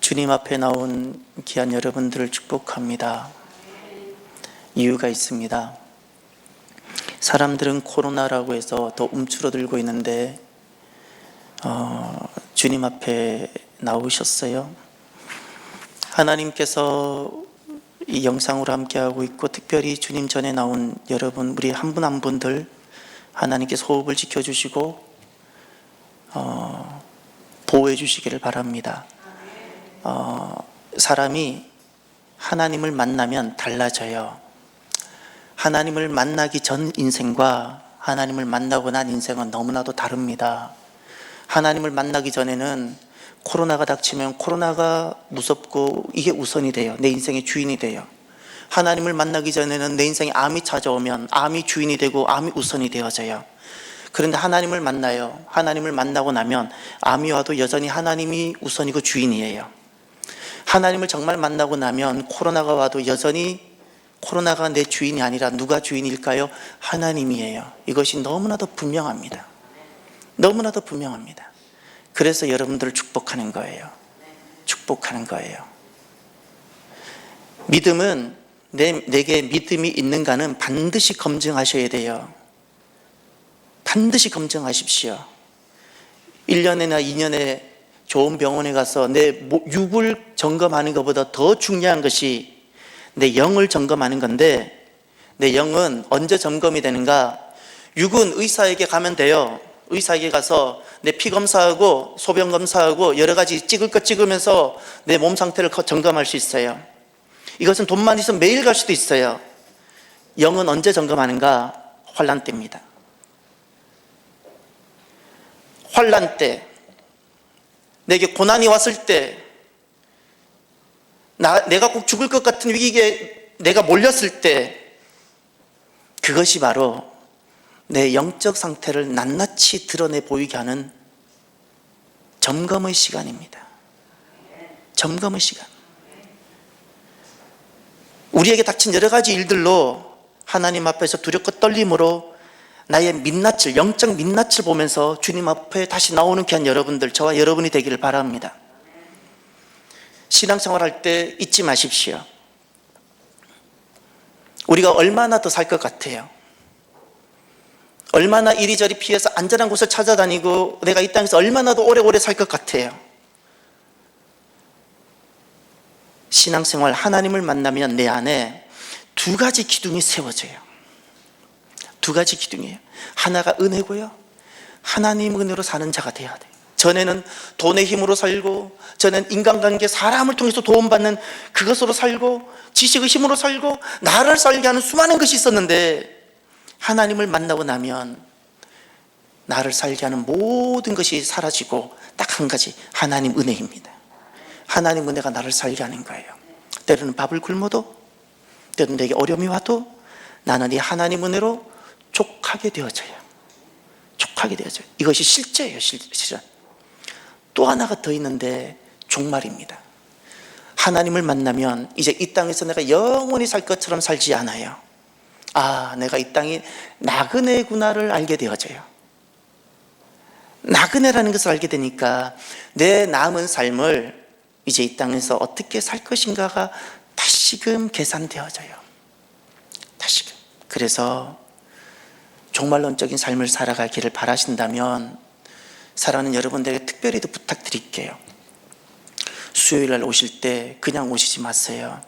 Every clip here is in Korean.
주님 앞에 나온 귀한 여러분들을 축복합니다. 이유가 있습니다. 사람들은 코로나라고 해서 더 움츠러들고 있는데 주님 앞에 나오셨어요. 하나님께서 이 영상으로 함께하고 있고, 특별히 주님 전에 나온 여러분, 우리 한 분 한 분들 하나님께서 호흡을 지켜주시고 보호해 주시기를 바랍니다. 사람이 하나님을 만나면 달라져요. 하나님을 만나기 전 인생과 하나님을 만나고 난 인생은 너무나도 다릅니다. 하나님을 만나기 전에는 코로나가 닥치면 코로나가 무섭고 이게 우선이 돼요. 내 인생의 주인이 돼요. 하나님을 만나기 전에는 내 인생에 암이 찾아오면 암이 주인이 되고 암이 우선이 되어져요. 그런데 하나님을 만나요. 하나님을 만나고 나면 암이 와도 여전히 하나님이 우선이고 주인이에요. 하나님을 정말 만나고 나면 코로나가 와도 여전히 코로나가 내 주인이 아니라 누가 주인일까요? 하나님이에요. 이것이 너무나도 분명합니다. 너무나도 분명합니다. 그래서 여러분들을 축복하는 거예요. 축복하는 거예요. 믿음은 내게 믿음이 있는가는 반드시 검증하셔야 돼요. 반드시 검증하십시오. 1년이나 2년에 좋은 병원에 가서 내 육을 점검하는 것보다 더 중요한 것이 내 영을 점검하는 건데, 내 영은 언제 점검이 되는가? 육은 의사에게 가면 돼요. 의사에게 가서 내 피 검사하고 소변 검사하고 여러 가지 찍을 것 찍으면서 내 몸 상태를 점검할 수 있어요. 이것은 돈만 있으면 매일 갈 수도 있어요. 영은 언제 점검하는가? 환난 때입니다. 환난 때, 내게 고난이 왔을 때, 내가 꼭 죽을 것 같은 위기에 내가 몰렸을 때, 그것이 바로 내 영적 상태를 낱낱이 드러내 보이게 하는 점검의 시간입니다. 점검의 시간. 우리에게 닥친 여러 가지 일들로 하나님 앞에서 두렵고 떨림으로 나의 민낯을, 영적 민낯을 보면서 주님 앞에 다시 나오는 귀한 여러분들, 저와 여러분이 되기를 바랍니다. 신앙생활 할 때 잊지 마십시오. 우리가 얼마나 더 살 것 같아요? 얼마나 이리저리 피해서 안전한 곳을 찾아다니고 내가 이 땅에서 얼마나 더 오래오래 살 것 같아요? 신앙생활, 하나님을 만나면 내 안에 두 가지 기둥이 세워져요. 두 가지 기둥이에요. 하나가 은혜고요, 하나님 은혜로 사는 자가 돼야 돼요. 전에는 돈의 힘으로 살고, 전에는 인간관계, 사람을 통해서 도움받는 그것으로 살고, 지식의 힘으로 살고, 나를 살게 하는 수많은 것이 있었는데, 하나님을 만나고 나면 나를 살게 하는 모든 것이 사라지고 딱 한 가지, 하나님 은혜입니다. 하나님 은혜가 나를 살게 하는 거예요. 때로는 밥을 굶어도, 때로는 내게 어려움이 와도 나는 이 하나님 은혜로 족하게 되어져요. 족하게 되어져요. 이것이 실제예요. 실제. 또 하나가 더 있는데 종말입니다. 하나님을 만나면 이제 이 땅에서 내가 영원히 살 것처럼 살지 않아요. 아, 내가 이 땅이 나그네구나를 알게 되어져요. 나그네라는 것을 알게 되니까 내 남은 삶을 이제 이 땅에서 어떻게 살 것인가가 다시금 계산되어져요. 다시금. 그래서 종말론적인 삶을 살아가기를 바라신다면 사랑하는 여러분들에게 특별히 더 부탁드릴게요. 수요일날 오실 때 그냥 오시지 마세요.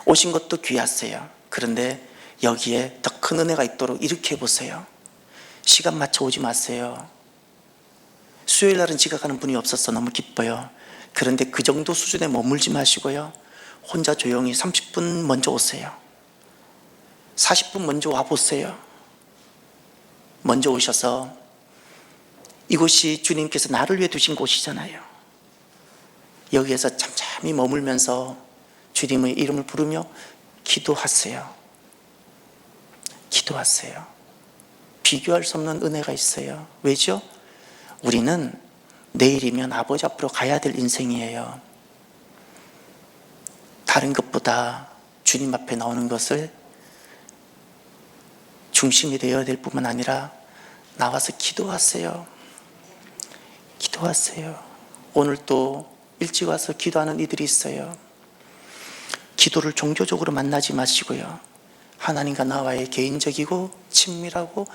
오신 것도 귀하세요. 그런데 여기에 더 큰 은혜가 있도록 이렇게 해보세요. 시간 맞춰 오지 마세요. 수요일날은 지각하는 분이 없어서 너무 기뻐요. 그런데 그 정도 수준에 머물지 마시고요, 혼자 조용히 30분 먼저 오세요. 40분 먼저 와보세요. 먼저 오셔서, 이곳이 주님께서 나를 위해 두신 곳이잖아요. 여기에서 잠잠히 머물면서 주님의 이름을 부르며 기도하세요. 기도하세요. 비교할 수 없는 은혜가 있어요. 왜죠? 우리는 내일이면 아버지 앞으로 가야 될 인생이에요. 다른 것보다 주님 앞에 나오는 것을 중심이 되어야 될 뿐만 아니라 나와서 기도하세요. 기도하세요. 오늘 또 일찍 와서 기도하는 이들이 있어요. 기도를 종교적으로 만나지 마시고요, 하나님과 나와의 개인적이고 친밀하고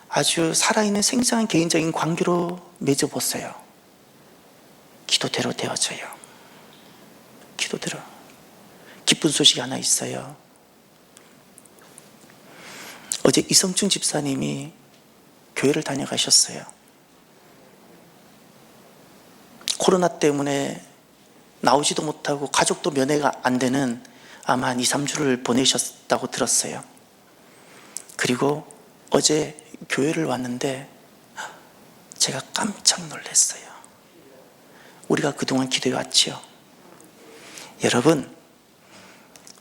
아주 살아있는 생생한 개인적인 관계로 맺어보세요. 기도대로 되어져요. 기도대로. 기쁜 소식이 하나 있어요. 어제 이성춘 집사님이 교회를 다녀가셨어요. 코로나 때문에 나오지도 못하고 가족도 면회가 안 되는 아마 한 2, 3주를 보내셨다고 들었어요. 그리고 어제 교회를 왔는데 제가 깜짝 놀랐어요. 우리가 그동안 기도해 왔지요. 여러분,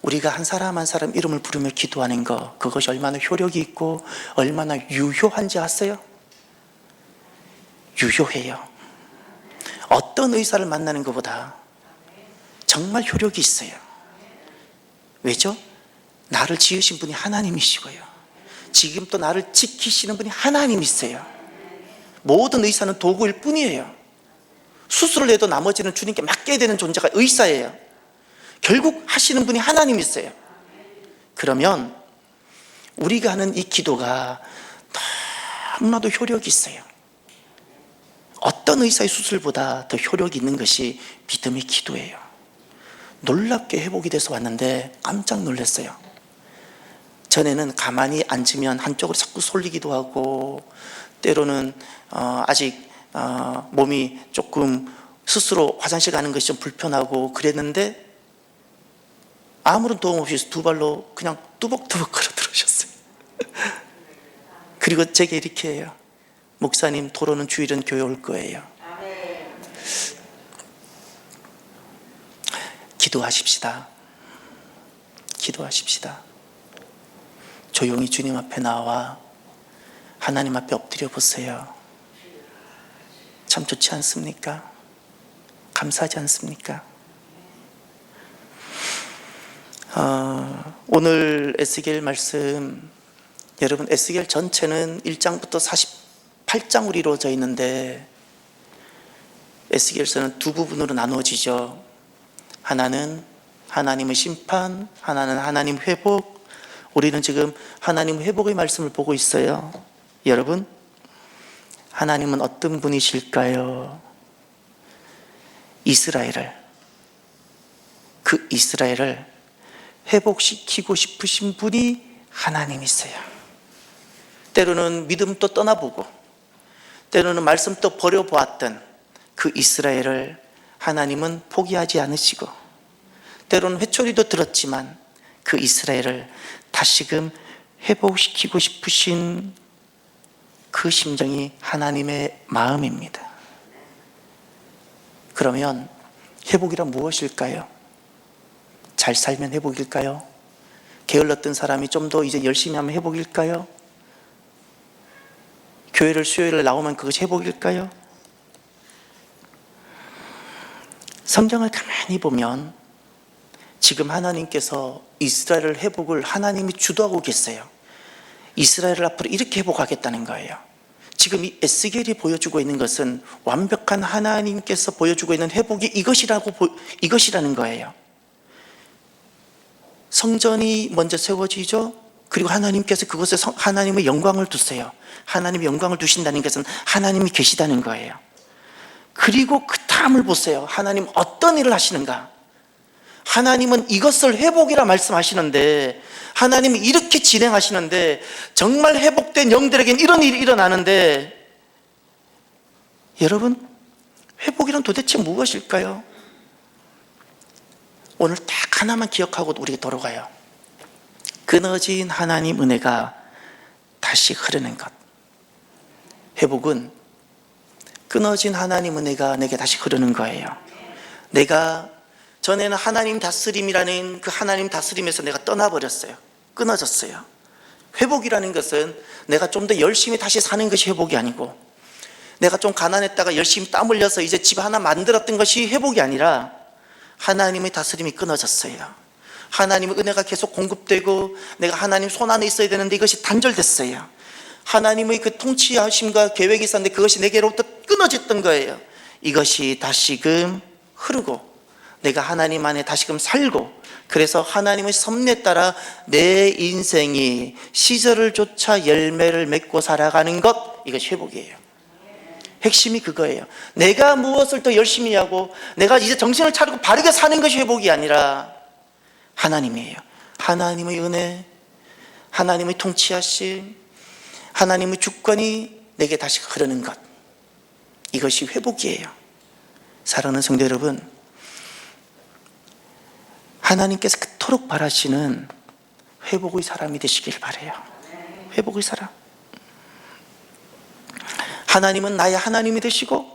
우리가 한 사람 한 사람 이름을 부르며 기도하는 것, 그것이 얼마나 효력이 있고 얼마나 유효한지 아세요? 유효해요. 어떤 의사를 만나는 것보다 정말 효력이 있어요. 왜죠? 나를 지으신 분이 하나님이시고요, 지금 또 나를 지키시는 분이 하나님이세요. 모든 의사는 도구일 뿐이에요. 수술을 해도 나머지는 주님께 맡겨야 되는 존재가 의사예요. 결국 하시는 분이 하나님이세요. 그러면 우리가 하는 이 기도가 너무나도 효력이 있어요. 어떤 의사의 수술보다 더 효력이 있는 것이 믿음의 기도예요. 놀랍게 회복이 돼서 왔는데 깜짝 놀랐어요. 전에는 가만히 앉으면 한쪽으로 자꾸 쏠리기도 하고, 때로는 아직 몸이 조금 스스로 화장실 가는 것이 좀 불편하고 그랬는데, 아무런 도움 없이 두 발로 그냥 뚜벅뚜벅 걸어 들어오셨어요. 그리고 제게 이렇게 해요. 목사님, 도로는 주일은 교회 올 거예요. 기도하십시다. 기도하십시다. 조용히 주님 앞에 나와 하나님 앞에 엎드려 보세요. 참 좋지 않습니까? 감사하지 않습니까? 오늘 에스겔 말씀, 여러분, 에스겔 전체는 1장부터 48장으로 이루어져 있는데 에스겔서는 두 부분으로 나누어지죠. 하나는 하나님의 심판, 하나는 하나님 회복. 우리는 지금 하나님 회복의 말씀을 보고 있어요. 여러분, 하나님은 어떤 분이실까요? 그 이스라엘을 회복시키고 싶으신 분이 하나님이세요. 때로는 믿음도 떠나보고 때로는 말씀도 버려보았던 그 이스라엘을 하나님은 포기하지 않으시고, 때로는 회초리도 들었지만 그 이스라엘을 다시금 회복시키고 싶으신 그 심정이 하나님의 마음입니다. 그러면 회복이란 무엇일까요? 잘 살면 회복일까요? 게을렀던 사람이 좀 더 이제 열심히 하면 회복일까요? 교회를 수요일에 나오면 그것이 회복일까요? 성경을 가만히 보면 지금 하나님께서 이스라엘을 회복을 하나님이 주도하고 계세요. 이스라엘을 앞으로 이렇게 회복하겠다는 거예요. 지금 이 에스겔이 보여주고 있는 것은 완벽한 하나님께서 보여주고 있는 회복이 이것이라는 거예요. 성전이 먼저 세워지죠. 그리고 하나님께서 그곳에 하나님의 영광을 두세요. 하나님의 영광을 두신다는 것은 하나님이 계시다는 거예요. 그리고 그 다음을 보세요. 하나님 어떤 일을 하시는가? 하나님은 이것을 회복이라 말씀하시는데, 하나님이 이렇게 진행하시는데, 정말 회복된 영들에게는 이런 일이 일어나는데, 여러분, 회복이란 도대체 무엇일까요? 오늘 딱 하나만 기억하고 우리가 돌아가요. 끊어진 하나님 은혜가 다시 흐르는 것. 회복은 끊어진 하나님 은혜가 내게 다시 흐르는 거예요. 내가 전에는 하나님 다스림이라는 그 하나님 다스림에서 내가 떠나버렸어요. 끊어졌어요. 회복이라는 것은 내가 좀 더 열심히 다시 사는 것이 회복이 아니고, 내가 좀 가난했다가 열심히 땀 흘려서 이제 집 하나 만들었던 것이 회복이 아니라 하나님의 다스림이 끊어졌어요. 하나님의 은혜가 계속 공급되고 내가 하나님 손 안에 있어야 되는데 이것이 단절됐어요. 하나님의 그 통치하심과 계획이 있었는데 그것이 내게로부터 끊어졌던 거예요. 이것이 다시금 흐르고 내가 하나님 안에 다시금 살고, 그래서 하나님의 섭리에 따라 내 인생이 시절을 쫓아 열매를 맺고 살아가는 것, 이것이 회복이에요. 핵심이 그거예요. 내가 무엇을 더 열심히 하고 내가 이제 정신을 차리고 바르게 사는 것이 회복이 아니라 하나님이에요. 하나님의 은혜, 하나님의 통치하심, 하나님의 주권이 내게 다시 흐르는 것, 이것이 회복이에요. 사랑하는 성도 여러분, 하나님께서 그토록 바라시는 회복의 사람이 되시길 바라요. 회복의 사람. 하나님은 나의 하나님이 되시고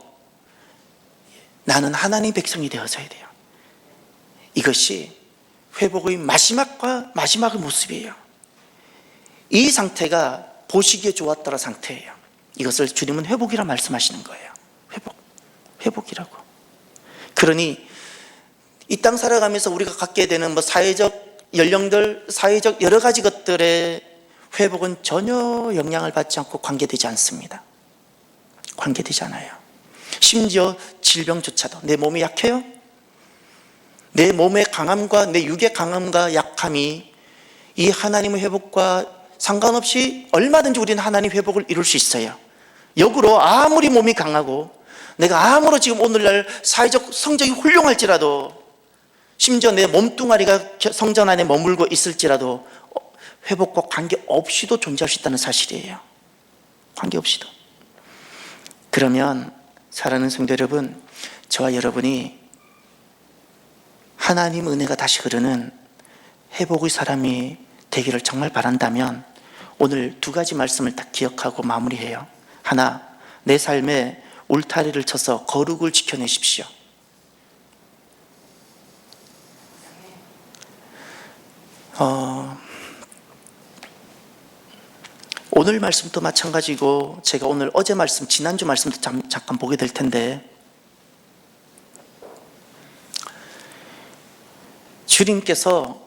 나는 하나님의 백성이 되어져야 돼요. 이것이 회복의 마지막의 모습이에요. 이 상태가 보시기에 좋았더라 상태예요. 이것을 주님은 회복이라 말씀하시는 거예요. 회복이라고. 그러니 이 땅 살아가면서 우리가 갖게 되는 사회적 연령들, 사회적 여러 가지 것들의 회복은 전혀 영향을 받지 않고 관계되지 않습니다. 관계되지 않아요. 심지어 질병조차도, 내 몸이 약해요? 내 몸의 강함과 내 육의 강함과 약함이 이 하나님의 회복과 상관없이 얼마든지 우리는 하나님 회복을 이룰 수 있어요. 역으로 아무리 몸이 강하고 내가 아무리 지금 오늘날 사회적 성적이 훌륭할지라도, 심지어 내 몸뚱아리가 성전 안에 머물고 있을지라도 회복과 관계없이도 존재할 수 있다는 사실이에요. 관계없이도. 그러면 사랑하는 성도 여러분, 저와 여러분이 하나님 은혜가 다시 흐르는 회복의 사람이 되기를 정말 바란다면 오늘 두 가지 말씀을 딱 기억하고 마무리해요. 하나, 내 삶에 울타리를 쳐서 거룩을 지켜내십시오. 오늘 말씀도 마찬가지고 제가 오늘 어제 말씀, 지난주 말씀도 잠깐 보게 될 텐데, 주님께서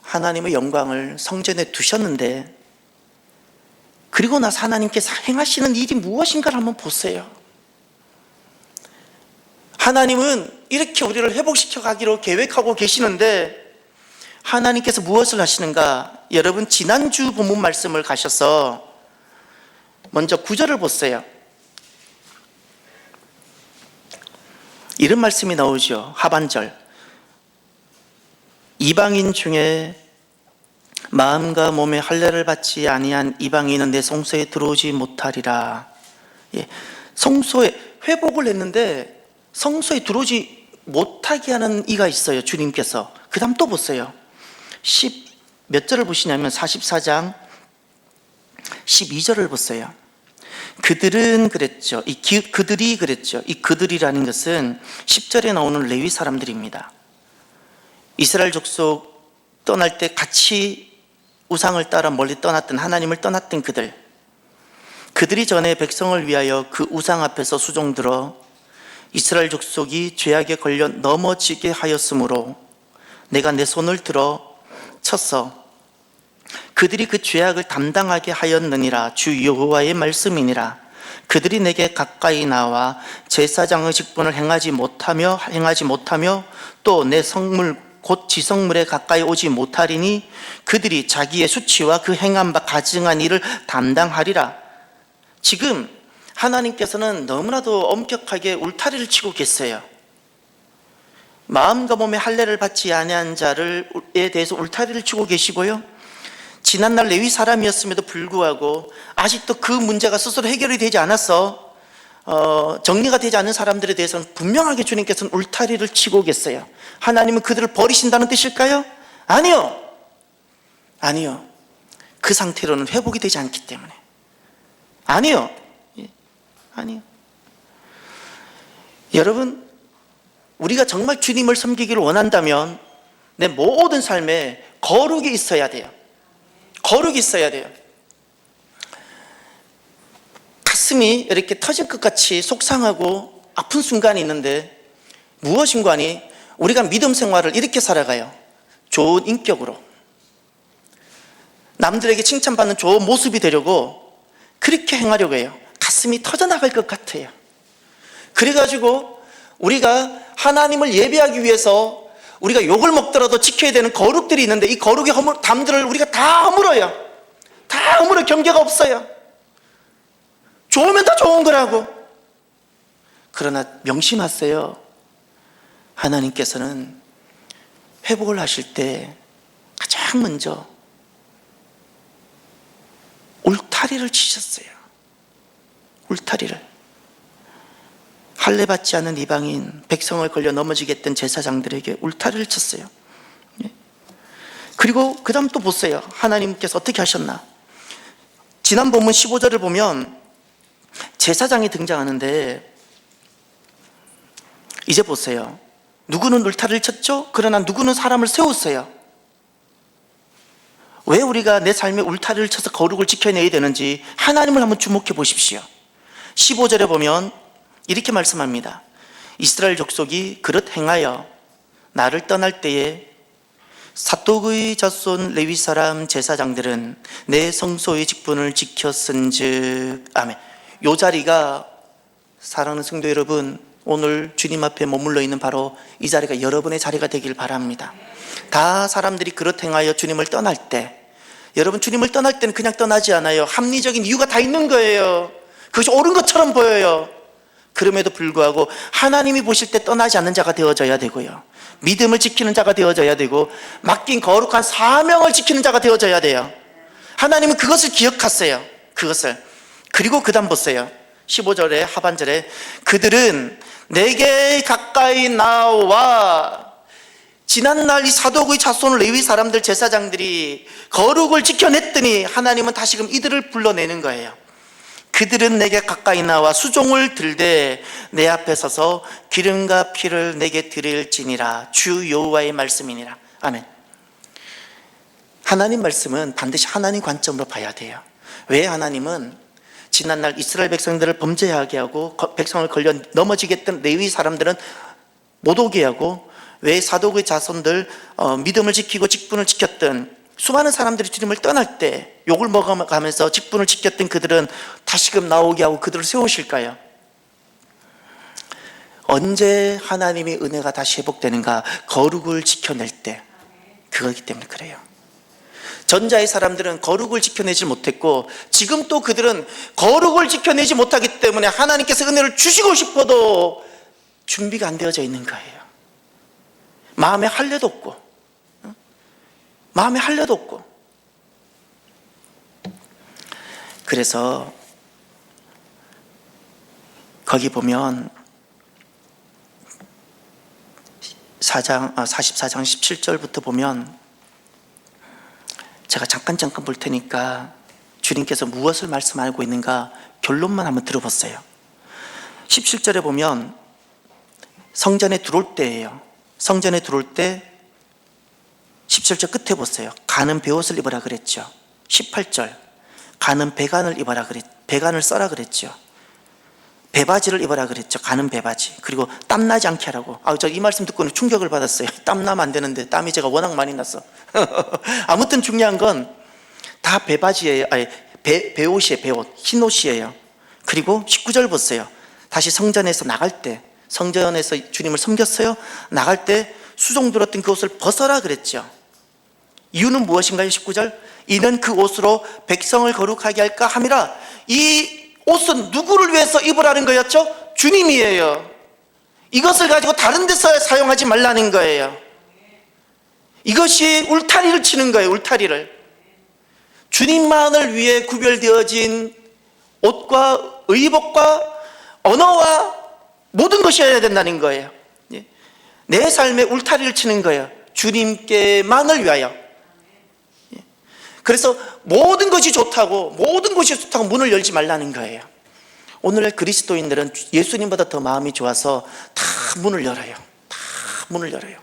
하나님의 영광을 성전에 두셨는데, 그리고 나서 하나님께서 행하시는 일이 무엇인가를 한번 보세요. 하나님은 이렇게 우리를 회복시켜 가기로 계획하고 계시는데 하나님께서 무엇을 하시는가? 여러분, 지난주 본문 말씀을 가셔서 먼저 9절을 보세요. 이런 말씀이 나오죠. 하반절, 이방인 중에 마음과 몸에 할례를 받지 아니한 이방인은 내 성소에 들어오지 못하리라. 성소에 회복을 했는데 성소에 들어오지 못하게 하는 이가 있어요, 주님께서. 그 다음 또 보세요. 몇 절을 보시냐면 44장 12절을 보세요. 그들은 그랬죠. 그들이 그랬죠. 이 그들이라는 것은 10절에 나오는 레위 사람들입니다. 이스라엘 족속 떠날 때 같이 우상을 따라 멀리 떠났던, 하나님을 떠났던 그들이 전에 백성을 위하여 그 우상 앞에서 수종들어 이스라엘 족속이 죄악에 걸려 넘어지게 하였으므로 내가 내 손을 들어 쳤어. 그들이 그 죄악을 담당하게 하였느니라. 주 여호와의 말씀이니라. 그들이 내게 가까이 나와 제사장의 직분을 행하지 못하며 또 내 성물 곧 지성물에 가까이 오지 못하리니 그들이 자기의 수치와 그 행한 바 가증한 일을 담당하리라. 지금 하나님께서는 너무나도 엄격하게 울타리를 치고 계세요. 마음과 몸에 할례를 받지 아니한 자를에 대해서 울타리를 치고 계시고요, 지난날 레위 사람이었음에도 불구하고 아직도 그 문제가 스스로 해결이 되지 않아서 정리가 되지 않은 사람들에 대해서는 분명하게 주님께서는 울타리를 치고 계세요. 하나님은 그들을 버리신다는 뜻일까요? 아니요. 그 상태로는 회복이 되지 않기 때문에. 아니요. 여러분, 우리가 정말 주님을 섬기기를 원한다면 내 모든 삶에 거룩이 있어야 돼요. 거룩이 있어야 돼요. 가슴이 이렇게 터질 것 같이 속상하고 아픈 순간이 있는데 무엇인가니 우리가 믿음 생활을 이렇게 살아가요. 좋은 인격으로, 남들에게 칭찬받는 좋은 모습이 되려고 그렇게 행하려고 해요. 가슴이 터져나갈 것 같아요. 그래가지고 우리가 하나님을 예배하기 위해서 우리가 욕을 먹더라도 지켜야 되는 거룩들이 있는데 이 거룩의 담들을 우리가 다 허물어요. 다 허물어. 경계가 없어요. 좋으면 다 좋은 거라고. 그러나 명심하세요. 하나님께서는 회복을 하실 때 가장 먼저 울타리를 치셨어요. 울타리를. 할례받지 않은 이방인 백성을 걸려 넘어지게 했던 제사장들에게 울타리를 쳤어요. 그리고 그 다음 또 보세요. 하나님께서 어떻게 하셨나. 지난 본문 15절을 보면 제사장이 등장하는데 이제 보세요. 누구는 울타리를 쳤죠? 그러나 누구는 사람을 세웠어요. 왜 우리가 내 삶에 울타리를 쳐서 거룩을 지켜내야 되는지 하나님을 한번 주목해 보십시오. 15절에 보면 이렇게 말씀합니다. 이스라엘 족속이 그릇 행하여 나를 떠날 때에 사독의 자손 레위 사람 제사장들은 내 성소의 직분을 지켰은즉. 아멘. 이 자리가 사랑하는 성도 여러분, 오늘 주님 앞에 머물러 있는 바로 이 자리가 여러분의 자리가 되길 바랍니다. 다 사람들이 그릇 행하여 주님을 떠날 때, 여러분 주님을 떠날 때는 그냥 떠나지 않아요. 합리적인 이유가 다 있는 거예요. 그것이 옳은 것처럼 보여요. 그럼에도 불구하고 하나님이 보실 때 떠나지 않는 자가 되어져야 되고요, 믿음을 지키는 자가 되어져야 되고, 맡긴 거룩한 사명을 지키는 자가 되어져야 돼요. 하나님은 그것을 기억하세요. 그것을. 그리고 그 다음 보세요. 15절에 하반절에 그들은 내게 가까이 나와. 지난날 이 사독의 자손 레위 사람들 제사장들이 거룩을 지켜냈더니 하나님은 다시금 이들을 불러내는 거예요. 그들은 내게 가까이 나와 수종을 들되 내 앞에 서서 기름과 피를 내게 드릴지니라. 주 여호와의 말씀이니라. 아멘. 하나님 말씀은 반드시 하나님 관점으로 봐야 돼요. 왜? 하나님은 지난날 이스라엘 백성들을 범죄하게 하고 백성을 걸려 넘어지게 했던 레위 사람들은 못 오게 하고, 왜 사독의 자손들 믿음을 지키고 직분을 지켰던 수많은 사람들이 주님을 떠날 때 욕을 먹어가면서 직분을 지켰던 그들은 다시금 나오게 하고 그들을 세우실까요? 언제 하나님의 은혜가 다시 회복되는가? 거룩을 지켜낼 때. 그거기 때문에 그래요. 전자의 사람들은 거룩을 지켜내지 못했고, 지금 또 그들은 거룩을 지켜내지 못하기 때문에 하나님께서 은혜를 주시고 싶어도 준비가 안 되어져 있는 거예요. 마음에 할례도 없고, 마음에 할례도 없고. 그래서 거기 보면 44장 17절부터 보면, 제가 잠깐 볼 테니까 주님께서 무엇을 말씀하고 있는가 결론만 한번 들어보세요. 17절에 보면 성전에 들어올 때예요. 성전에 들어올 때 17절 끝에 보세요. 가는 베옷을 입어라 그랬죠. 18절 가는 배간을 입어라 배간을 써라 그랬죠. 배바지를 입어라 그랬죠. 가는 배바지. 그리고 땀나지 않게 하라고. 저 이 말씀 듣고는 충격을 받았어요. 땀나면 안 되는데 땀이 제가 워낙 많이 났어. 아무튼 중요한 건 다 배바지예요. 배옷이에요. 배옷. 흰 옷이에요. 그리고 19절 보세요. 다시 성전에서 나갈 때, 성전에서 주님을 섬겼어요. 나갈 때 수종 들었던 그 옷을 벗어라 그랬죠. 이유는 무엇인가요? 19절 이는 그 옷으로 백성을 거룩하게 할까 함이라. 이 옷은 누구를 위해서 입으라는 거였죠? 주님이에요. 이것을 가지고 다른 데서 사용하지 말라는 거예요. 이것이 울타리를 치는 거예요. 울타리를. 주님만을 위해 구별되어진 옷과 의복과 언어와 모든 것이어야 된다는 거예요. 내 삶에 울타리를 치는 거예요. 주님께만을 위하여. 그래서 모든 것이 좋다고 문을 열지 말라는 거예요. 오늘날 그리스도인들은 예수님보다 더 마음이 좋아서 다 문을 열어요. 다 문을 열어요.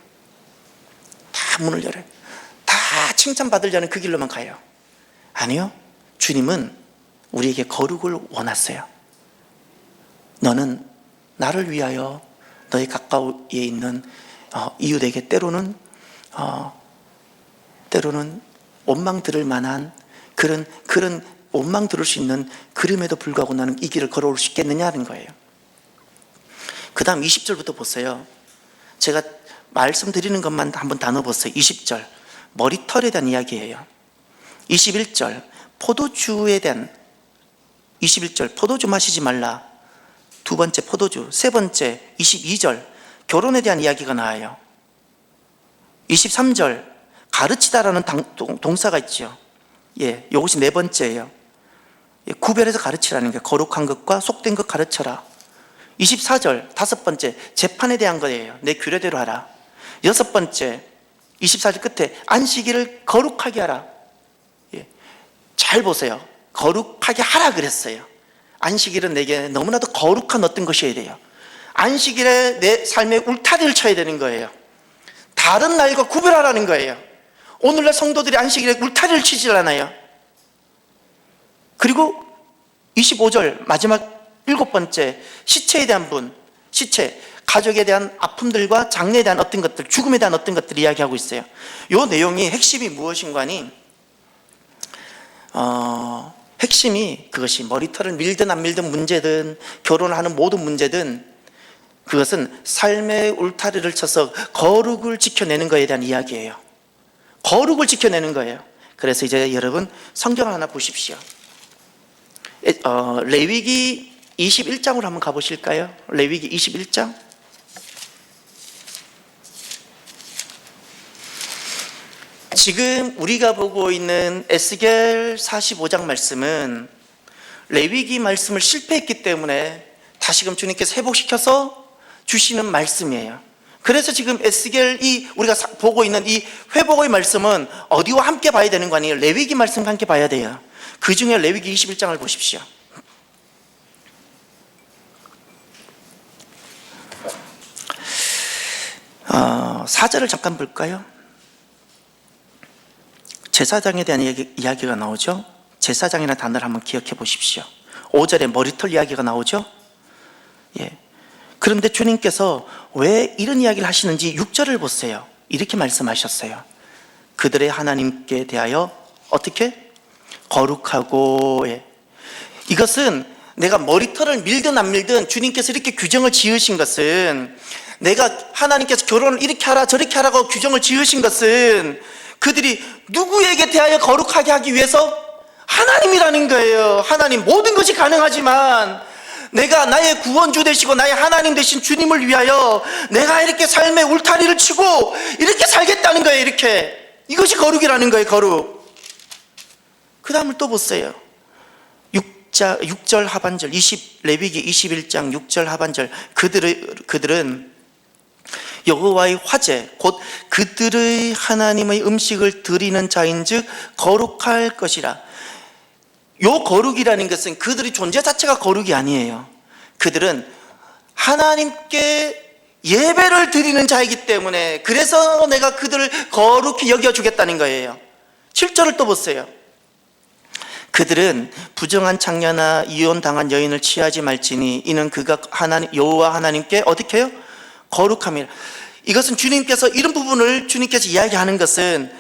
다 칭찬받으려는 그 길로만 가요. 아니요, 주님은 우리에게 거룩을 원하세요. 너는 나를 위하여 너의 가까이에 있는 이웃에게 때로는 원망 들을 만한 그런 원망 들을 수 있는, 그럼에도 불구하고 나는 이 길을 걸어올 수 있겠느냐는 거예요. 그 다음 20절부터 보세요. 제가 말씀드리는 것만 한번 다 넣어보세요. 20절 머리털에 대한 이야기예요. 21절 포도주에 대한 21절 포도주 마시지 말라. 두 번째 포도주. 세 번째 22절 결혼에 대한 이야기가 나와요. 23절 가르치다라는 동사가 있죠. 예, 이것이 네 번째예요. 예, 구별해서 가르치라는 게 거룩한 것과 속된 것 가르쳐라. 24절 다섯 번째 재판에 대한 거예요. 내 규례대로 하라. 여섯 번째 24절 끝에 안식일을 거룩하게 하라. 예, 잘 보세요. 거룩하게 하라 그랬어요. 안식일은 내게 너무나도 거룩한 어떤 것이어야 돼요. 안식일에 내 삶의 울타리를 쳐야 되는 거예요. 다른 날과 구별하라는 거예요. 오늘날 성도들이 안식일에 울타리를 치질 않아요. 그리고 25절 마지막 일곱 번째 시체에 대한 분, 시체, 가족에 대한 아픔들과 장래에 대한 어떤 것들, 죽음에 대한 어떤 것들을 이야기하고 있어요. 이 내용이 핵심이 무엇인가니 핵심이 그것이 머리털을 밀든 안 밀든 문제든 결혼을 하는 모든 문제든 그것은 삶의 울타리를 쳐서 거룩을 지켜내는 것에 대한 이야기예요. 거룩을 지켜내는 거예요. 그래서 이제 여러분 성경을 하나 보십시오. 레위기 21장으로 한번 가보실까요? 레위기 21장. 지금 우리가 보고 있는 에스겔 45장 말씀은 레위기 말씀을 실패했기 때문에 다시금 주님께서 회복시켜서 주시는 말씀이에요. 그래서 지금 에스겔이 우리가 보고 있는 이 회복의 말씀은 어디와 함께 봐야 되는 거 아니에요? 레위기 말씀과 함께 봐야 돼요. 그 중에 레위기 21장을 보십시오. 사절을 잠깐 볼까요? 제사장에 대한 이야기가 나오죠. 제사장이라는 단어를 한번 기억해 보십시오. 5절에 머리털 이야기가 나오죠. 예. 그런데 주님께서 왜 이런 이야기를 하시는지 6절을 보세요. 이렇게 말씀하셨어요. 그들의 하나님께 대하여 어떻게? 거룩하고. 예. 이것은 내가 머리털을 밀든 안 밀든 주님께서 이렇게 규정을 지으신 것은, 내가 하나님께서 결혼을 이렇게 하라 저렇게 하라고 규정을 지으신 것은 그들이 누구에게 대하여 거룩하게 하기 위해서? 하나님이라는 거예요. 하나님. 모든 것이 가능하지만 내가 나의 구원주 되시고 나의 하나님 되신 주님을 위하여 내가 이렇게 삶의 울타리를 치고 이렇게 살겠다는 거예요. 이렇게. 이것이 거룩이라는 거예요. 거룩. 그 다음을 또 보세요. 6절 하반절, 레위기 21장 6절 하반절. 그들은 여호와의 화제 곧 그들의 하나님의 음식을 드리는 자인즉 거룩할 것이라. 요 거룩이라는 것은 그들의 존재 자체가 거룩이 아니에요. 그들은 하나님께 예배를 드리는 자이기 때문에, 그래서 내가 그들을 거룩히 여겨주겠다는 거예요. 7절을 또 보세요. 그들은 부정한 창녀나 이혼당한 여인을 취하지 말지니 이는 그가 여호와 하나님께 어떻게 해요? 거룩함이라. 이것은 주님께서 이런 부분을 주님께서 이야기하는 것은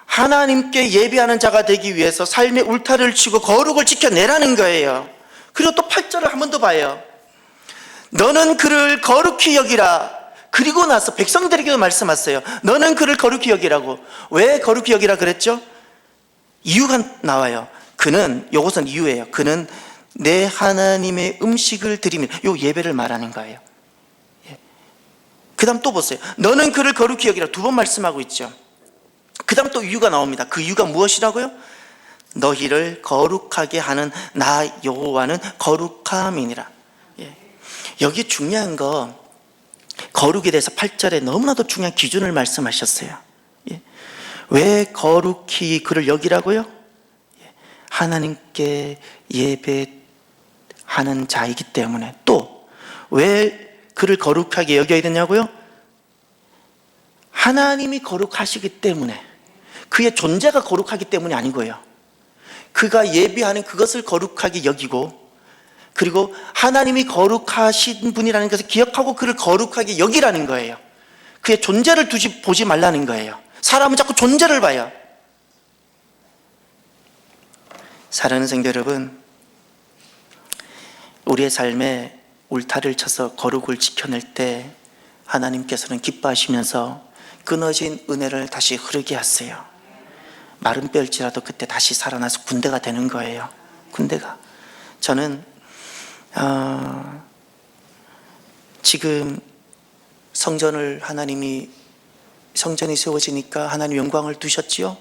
하나님께 예배하는 자가 되기 위해서 삶의 울타리를 치고 거룩을 지켜내라는 거예요. 그리고 또 8절을 한 번 더 봐요. 너는 그를 거룩히 여기라. 그리고 나서 백성들에게도 말씀하세요. 너는 그를 거룩히 여기라고. 왜 거룩히 여기라 그랬죠? 이유가 나와요. 그는, 요것은 이유예요. 그는 내 하나님의 음식을 드리면, 요 예배를 말하는 거예요. 그 다음 또 보세요. 너는 그를 거룩히 여기라. 두 번 말씀하고 있죠. 그 다음 또 이유가 나옵니다. 그 이유가 무엇이라고요? 너희를 거룩하게 하는 나 여호와는 거룩함이니라. 예. 여기 중요한 거, 거룩에 대해서 8절에 너무나도 중요한 기준을 말씀하셨어요. 예. 왜 거룩히 그를 여기라고요? 예. 하나님께 예배하는 자이기 때문에. 또 왜 그를 거룩하게 여겨야 되냐고요? 하나님이 거룩하시기 때문에, 그의 존재가 거룩하기 때문이 아니고요. 그가 예비하는 그것을 거룩하게 여기고, 그리고 하나님이 거룩하신 분이라는 것을 기억하고 그를 거룩하게 여기라는 거예요. 그의 존재를 보지 말라는 거예요. 사람은 자꾸 존재를 봐요. 사랑하는 성도 여러분, 우리의 삶에 울타리를 쳐서 거룩을 지켜낼 때 하나님께서는 기뻐하시면서 끊어진 은혜를 다시 흐르게 하세요. 마른 뼈일지라도 그때 다시 살아나서 군대가 되는 거예요. 군대가. 저는 지금 성전을 성전이 세워지니까 하나님 영광을 두셨지요.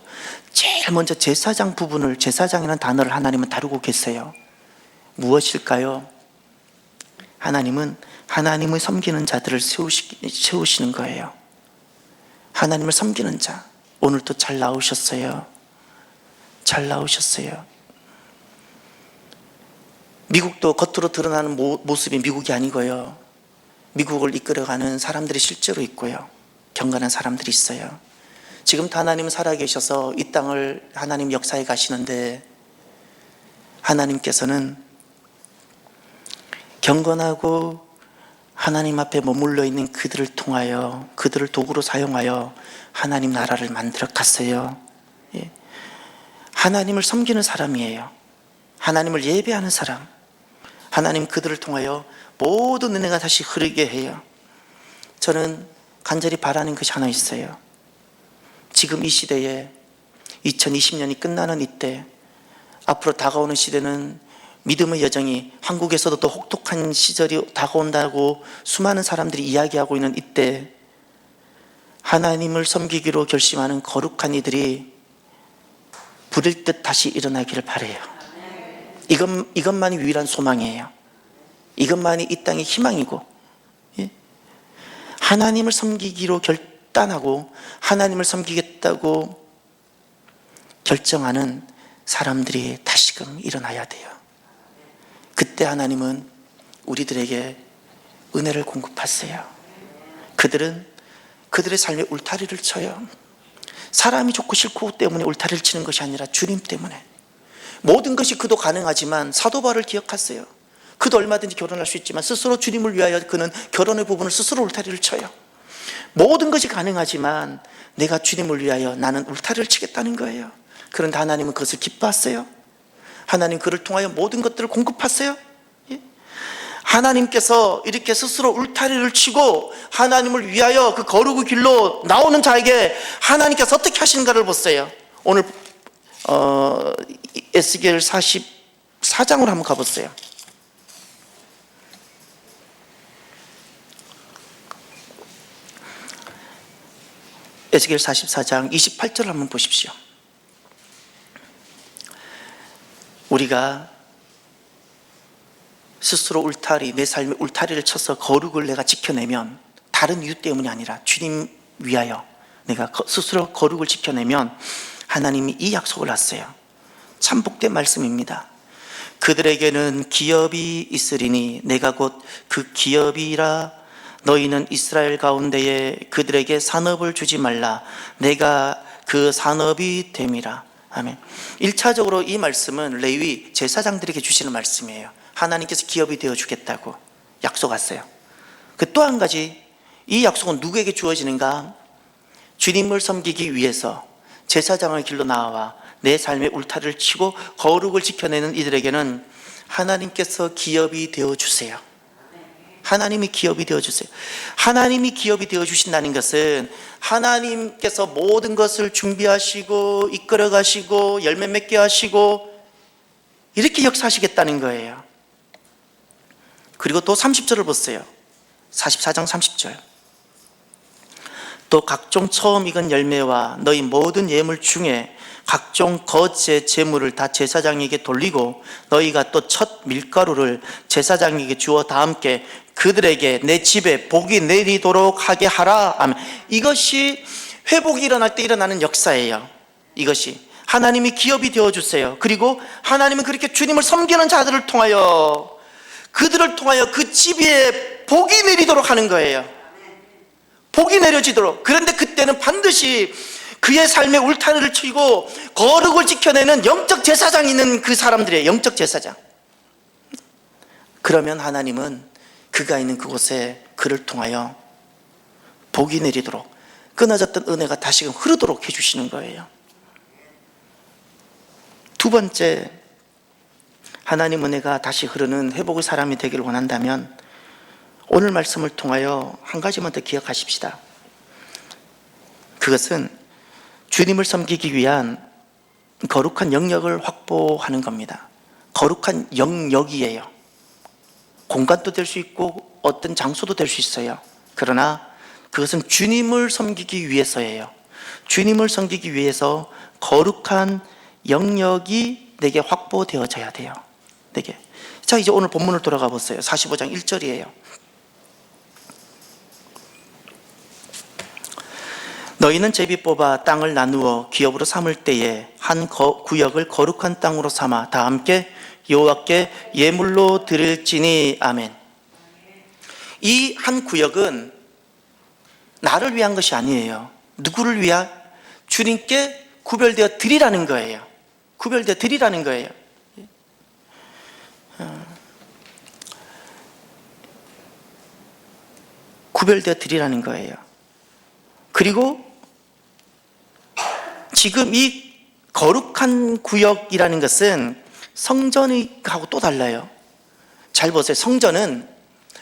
제일 먼저 제사장 부분을, 제사장이라는 단어를 하나님은 다루고 계세요. 무엇일까요? 하나님은 하나님을 섬기는 자들을 세우시는 거예요. 하나님을 섬기는 자. 오늘도 잘 나오셨어요. 잘 나오셨어요. 미국도 겉으로 드러나는 모습이 미국이 아니고요. 미국을 이끌어가는 사람들이 실제로 있고요. 경건한 사람들이 있어요. 지금도 하나님은 살아계셔서 이 땅을 하나님 역사에 가시는데 하나님께서는 경건하고 하나님 앞에 머물러 있는 그들을 통하여, 그들을 도구로 사용하여 하나님 나라를 만들어 갔어요. 예. 하나님을 섬기는 사람이에요. 하나님을 예배하는 사람. 하나님 그들을 통하여 모든 은혜가 다시 흐르게 해요. 저는 간절히 바라는 것이 하나 있어요. 지금 이 시대에 2020년이 끝나는 이때, 앞으로 다가오는 시대는 믿음의 여정이 한국에서도 또 혹독한 시절이 다가온다고 수많은 사람들이 이야기하고 있는 이때, 하나님을 섬기기로 결심하는 거룩한 이들이 부를 듯 다시 일어나기를 바라요. 이것만이 유일한 소망이에요. 이것만이 이 땅의 희망이고, 예? 하나님을 섬기기로 결단하고 하나님을 섬기겠다고 결정하는 사람들이 다시금 일어나야 돼요. 그때 하나님은 우리들에게 은혜를 공급하세요. 그들은 그들의 삶에 울타리를 쳐요. 사람이 좋고 싫고 때문에 울타리를 치는 것이 아니라 주님 때문에. 모든 것이 그도 가능하지만 사도 바울을 기억하세요. 그도 얼마든지 결혼할 수 있지만 스스로 주님을 위하여 그는 결혼의 부분을 스스로 울타리를 쳐요. 모든 것이 가능하지만 내가 주님을 위하여 나는 울타리를 치겠다는 거예요. 그런데 하나님은 그것을 기뻐하세요. 하나님 그를 통하여 모든 것들을 공급하세요. 예? 하나님께서 이렇게 스스로 울타리를 치고 하나님을 위하여 그 거룩의 길로 나오는 자에게 하나님께서 어떻게 하시는가를 보세요. 오늘 에스겔 44장으로 한번 가보세요. 에스겔 44장 28절을 한번 보십시오. 우리가 스스로 내 삶에 울타리를 쳐서 거룩을 내가 지켜내면, 다른 이유 때문이 아니라 주님 위하여 내가 스스로 거룩을 지켜내면 하나님이 이 약속을 하세요. 참 복된 말씀입니다. 그들에게는 기업이 있으리니 내가 곧 그 기업이라. 너희는 이스라엘 가운데에 그들에게 산업을 주지 말라. 내가 그 산업이 됨이라. 아멘. 1차적으로 이 말씀은 레위 제사장들에게 주시는 말씀이에요. 하나님께서 기업이 되어주겠다고 약속하세요. 그 또 한 가지, 이 약속은 누구에게 주어지는가? 주님을 섬기기 위해서 제사장의 길로 나와 내 삶의 울타리를 치고 거룩을 지켜내는 이들에게는 하나님께서 기업이 되어주세요. 하나님이 기업이 되어주세요. 하나님이 기업이 되어주신다는 것은 하나님께서 모든 것을 준비하시고 이끌어 가시고 열매 맺게 하시고 이렇게 역사하시겠다는 거예요. 그리고 또 30절을 보세요. 44장 30절. 또 각종 처음 익은 열매와 너희 모든 예물 중에 각종 거제 재물을 다 제사장에게 돌리고 너희가 또 첫 밀가루를 제사장에게 주어 다 함께 그들에게 내 집에 복이 내리도록 하게 하라. 아멘. 이것이 회복이 일어날 때 일어나는 역사예요. 이것이 하나님이 기업이 되어주세요. 그리고 하나님은 그렇게 주님을 섬기는 자들을 통하여 그들을 통하여 그 집 위에 복이 내리도록 하는 거예요. 복이 내려지도록. 그런데 그때는 반드시 그의 삶의 울타리를 치고 거룩을 지켜내는 영적 제사장이 있는 그 사람들이에요. 영적 제사장. 그러면 하나님은 그가 있는 그곳에 그를 통하여 복이 내리도록, 끊어졌던 은혜가 다시금 흐르도록 해주시는 거예요. 두 번째, 하나님 은혜가 다시 흐르는 회복의 사람이 되기를 원한다면 오늘 말씀을 통하여 한 가지만 더 기억하십시다. 그것은 주님을 섬기기 위한 거룩한 영역을 확보하는 겁니다. 거룩한 영역이에요. 공간도 될 수 있고 어떤 장소도 될 수 있어요. 그러나 그것은 주님을 섬기기 위해서예요. 주님을 섬기기 위해서 거룩한 영역이 내게 확보되어져야 돼요. 내게. 자, 이제 오늘 본문을 돌아가 보세요. 45장 1절이에요. 너희는 제비 뽑아 땅을 나누어 기업으로 삼을 때에 한 구역을 거룩한 땅으로 삼아 다 함께 여호와께 예물로 드릴지니. 아멘. 이 한 구역은 나를 위한 것이 아니에요. 누구를 위한? 주님께 구별되어 드리라는 거예요. 구별되어 드리라는 거예요. 구별되어 드리라는 거예요. 그리고 지금 이 거룩한 구역이라는 것은 성전하고 또 달라요. 잘 보세요. 성전은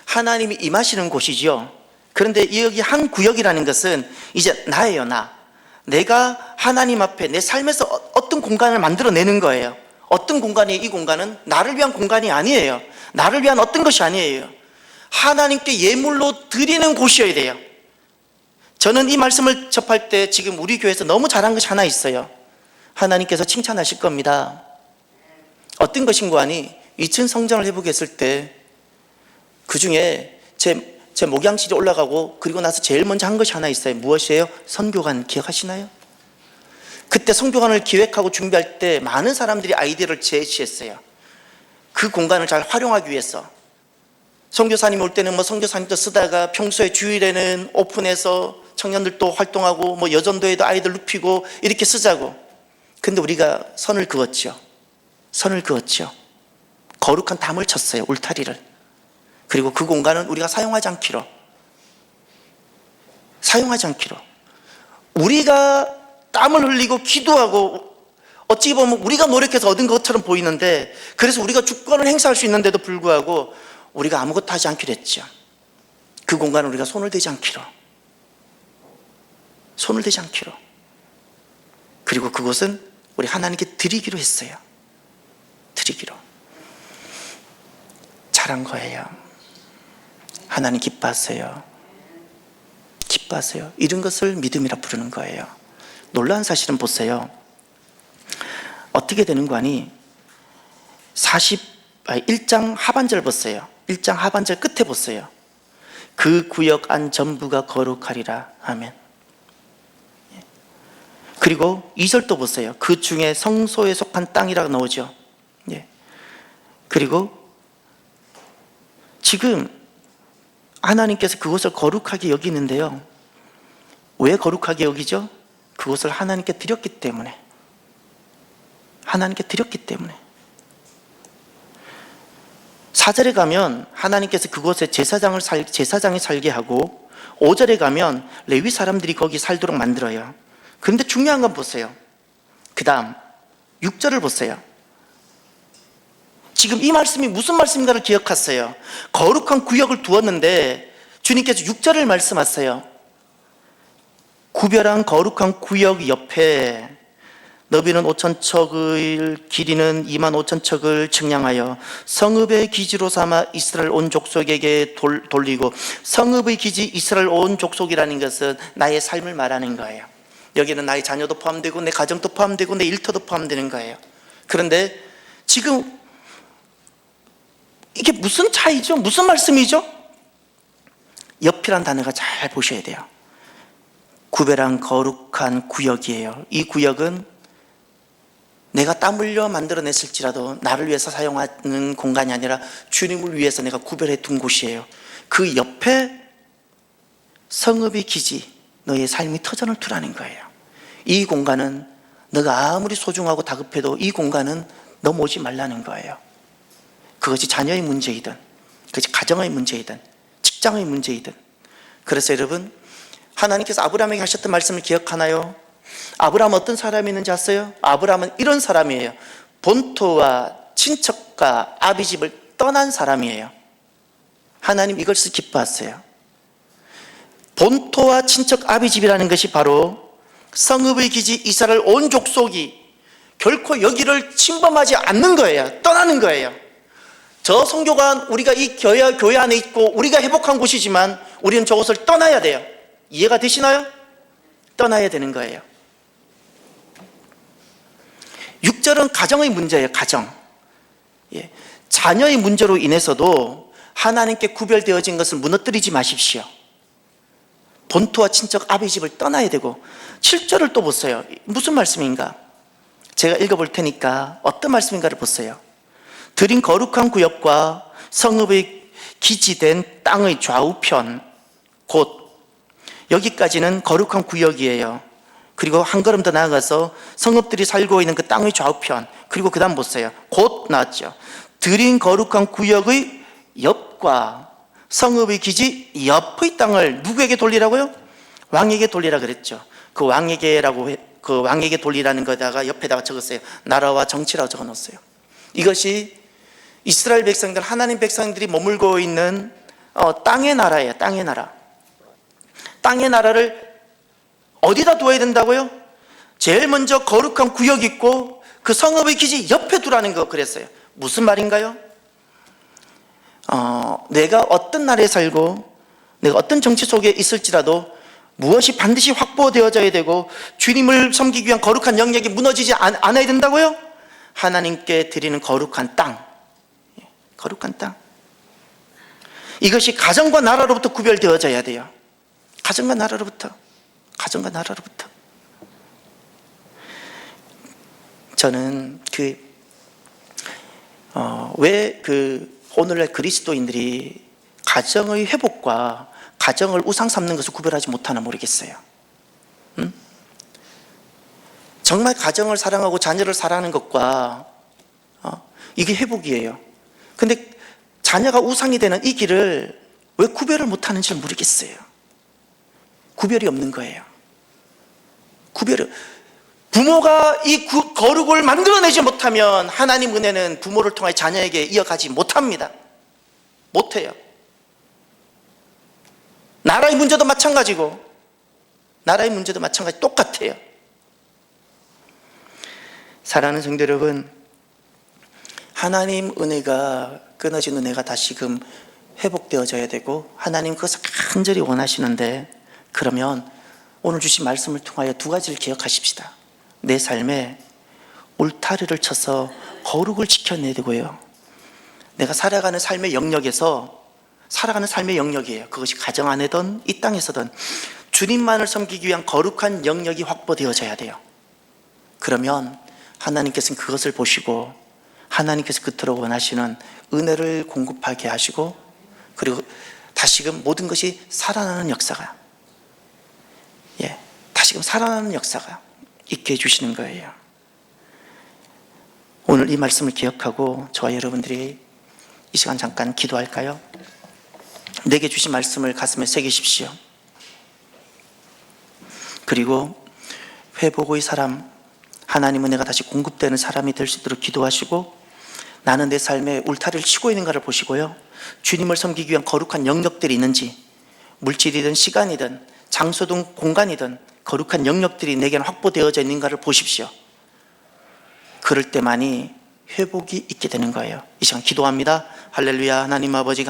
하나님이 임하시는 곳이죠. 그런데 여기 한 구역이라는 것은 이제 나예요. 내가 하나님 앞에 내 삶에서 어떤 공간을 만들어내는 거예요. 어떤 공간이, 이 공간은 나를 위한 공간이 아니에요. 나를 위한 어떤 것이 아니에요. 하나님께 예물로 드리는 곳이어야 돼요. 저는 이 말씀을 접할 때 지금 우리 교회에서 너무 잘한 것이 하나 있어요. 하나님께서 칭찬하실 겁니다. 어떤 것인고 하니 2층 성전을 회복했을 때 그 중에 제 목양실에 올라가고 그리고 나서 제일 먼저 한 것이 하나 있어요. 무엇이에요? 선교관 기억하시나요? 그때 선교관을 기획하고 준비할 때 많은 사람들이 아이디어를 제시했어요. 그 공간을 잘 활용하기 위해서. 선교사님 올 때는 선교사님도 쓰다가 평소에 주일에는 오픈해서 청년들도 활동하고 여전도에도 아이들 눕히고 이렇게 쓰자고. 근데 우리가 선을 그었죠. 거룩한 담을 쳤어요. 울타리를. 그리고 그 공간은 우리가 사용하지 않기로. 우리가 땀을 흘리고 기도하고 어찌 보면 우리가 노력해서 얻은 것처럼 보이는데, 그래서 우리가 주권을 행사할 수 있는데도 불구하고 우리가 아무것도 하지 않기로 했죠. 그 공간을 우리가 손을 대지 않기로. 그리고 그곳은 우리 하나님께 드리기로 했어요. 잘한 거예요. 하나님 기뻐하세요. 이런 것을 믿음이라 부르는 거예요. 놀라운 사실은 보세요. 어떻게 되는 거 아니? 1장 하반절 보세요. 1장 하반절 끝에 보세요. 그 구역 안 전부가 거룩하리라. 아멘. 그리고 2절도 보세요. 그 중에 성소에 속한 땅이라고 나오죠. 그리고 지금 하나님께서 그것을 거룩하게 여기는데요. 왜 거룩하게 여기죠? 그것을 하나님께 드렸기 때문에. 4절에 가면 하나님께서 그곳에 제사장이 살게 하고, 5절에 가면 레위 사람들이 거기 살도록 만들어요. 그런데 중요한 건 보세요. 그 다음 6절을 보세요. 지금 이 말씀이 무슨 말씀인가를 기억하세요. 거룩한 구역을 두었는데 주님께서 6절을 말씀하세요. 구별한 거룩한 구역 옆에 너비는 5,000척을 길이는 25,000척을 측량하여 성읍의 기지로 삼아 이스라엘 온 족속에게 돌리고. 성읍의 기지, 이스라엘 온 족속이라는 것은 나의 삶을 말하는 거예요. 여기는 나의 자녀도 포함되고 내 가정도 포함되고 내 일터도 포함되는 거예요. 그런데 지금 이게 무슨 차이죠? 무슨 말씀이죠? 옆이란 단어가 잘 보셔야 돼요. 구별한 거룩한 구역이에요. 이 구역은 내가 땀 흘려 만들어냈을지라도 나를 위해서 사용하는 공간이 아니라 주님을 위해서 내가 구별해 둔 곳이에요. 그 옆에 성읍의 기지, 너의 삶의 터전을 두라는 거예요. 이 공간은 너가 아무리 소중하고 다급해도 이 공간은 넘어오지 말라는 거예요. 그것이 자녀의 문제이든, 그것이 가정의 문제이든, 직장의 문제이든. 그래서 여러분, 하나님께서 아브라함에게 하셨던 말씀을 기억하나요? 아브라함은 어떤 사람이었는지 아세요? 아브라함은 이런 사람이에요. 본토와 친척과 아비 집을 떠난 사람이에요. 하나님 이것을 기뻐하세요. 본토와 친척 아비집이라는 것이 바로 성읍의 기지 이스라엘 온 족속이 결코 여기를 침범하지 않는 거예요. 떠나는 거예요. 저 성교관 우리가 이 교회 안에 있고 우리가 회복한 곳이지만 우리는 저곳을 떠나야 돼요. 이해가 되시나요? 떠나야 되는 거예요. 6절은 가정의 문제예요. 가정. 예. 자녀의 문제로 인해서도 하나님께 구별되어진 것을 무너뜨리지 마십시오. 본토와 친척 아비집을 떠나야 되고, 7절을 또 보세요. 무슨 말씀인가? 제가 읽어볼 테니까 어떤 말씀인가를 보세요. 드린 거룩한 구역과 성읍의 기지된 땅의 좌우편 곧, 여기까지는 거룩한 구역이에요. 그리고 한 걸음 더 나아가서 성읍들이 살고 있는 그 땅의 좌우편, 그리고 그 다음 보세요. 곧 나왔죠. 드린 거룩한 구역의 옆과 성읍의 기지 옆의 땅을 누구에게 돌리라고요? 왕에게 돌리라 그랬죠. 그 왕에게 돌리라는 거다가 옆에다가 적었어요. 나라와 정치라고 적어 놓았어요. 이것이 이스라엘 백성들, 하나님 백성들이 머물고 있는 땅의 나라예요. 땅의 나라. 땅의 나라를 어디다 두어야 된다고요? 제일 먼저 거룩한 구역 있고 그 성읍의 기지 옆에 두라는 거 그랬어요. 무슨 말인가요? 내가 어떤 나라에 살고 내가 어떤 정치 속에 있을지라도 무엇이 반드시 확보되어져야 되고 주님을 섬기기 위한 거룩한 영역이 무너지지 않아야 된다고요? 하나님께 드리는 거룩한 땅, 거룩한 땅, 이것이 가정과 나라로부터 구별되어져야 돼요. 가정과 나라로부터. 저는 왜 오늘날 그리스도인들이 가정의 회복과 가정을 우상 삼는 것을 구별하지 못하나 모르겠어요. 정말 가정을 사랑하고 자녀를 사랑하는 것과 이게 회복이에요. 근데 자녀가 우상이 되는 이 길을 왜 구별을 못하는지 모르겠어요. 구별이 없는 거예요. 부모가 이 거룩을 만들어내지 못하면 하나님 은혜는 부모를 통해 자녀에게 이어가지 못합니다. 못해요. 나라의 문제도 마찬가지고 똑같아요. 사랑하는 성도 여러분, 하나님 은혜가 끊어진 은혜가 다시금 회복되어져야 되고 하나님 그것을 간절히 원하시는데, 그러면 오늘 주신 말씀을 통하여 두 가지를 기억하십시다. 내 삶에 울타리를 쳐서 거룩을 지켜내야 되고요, 내가 살아가는 삶의 영역에서 살아가는 삶의 영역이에요. 그것이 가정 안에든 이 땅에서든 주님만을 섬기기 위한 거룩한 영역이 확보되어져야 돼요. 그러면 하나님께서는 그것을 보시고 하나님께서 그토록 원하시는 은혜를 공급하게 하시고, 그리고 다시금 모든 것이 살아나는 역사가 다시금 살아나는 역사가 있게 해주시는 거예요. 오늘 이 말씀을 기억하고 저와 여러분들이 이 시간 잠깐 기도할까요? 내게 주신 말씀을 가슴에 새기십시오. 그리고 회복의 사람, 하나님 은혜가 다시 공급되는 사람이 될 수 있도록 기도하시고, 나는 내 삶에 울타리를 치고 있는가를 보시고요, 주님을 섬기기 위한 거룩한 영역들이 있는지, 물질이든 시간이든 장소든 공간이든 거룩한 영역들이 내게는 확보되어져 있는가를 보십시오. 그럴 때만이 회복이 있게 되는 거예요. 이 시간 기도합니다. 할렐루야. 하나님 아버지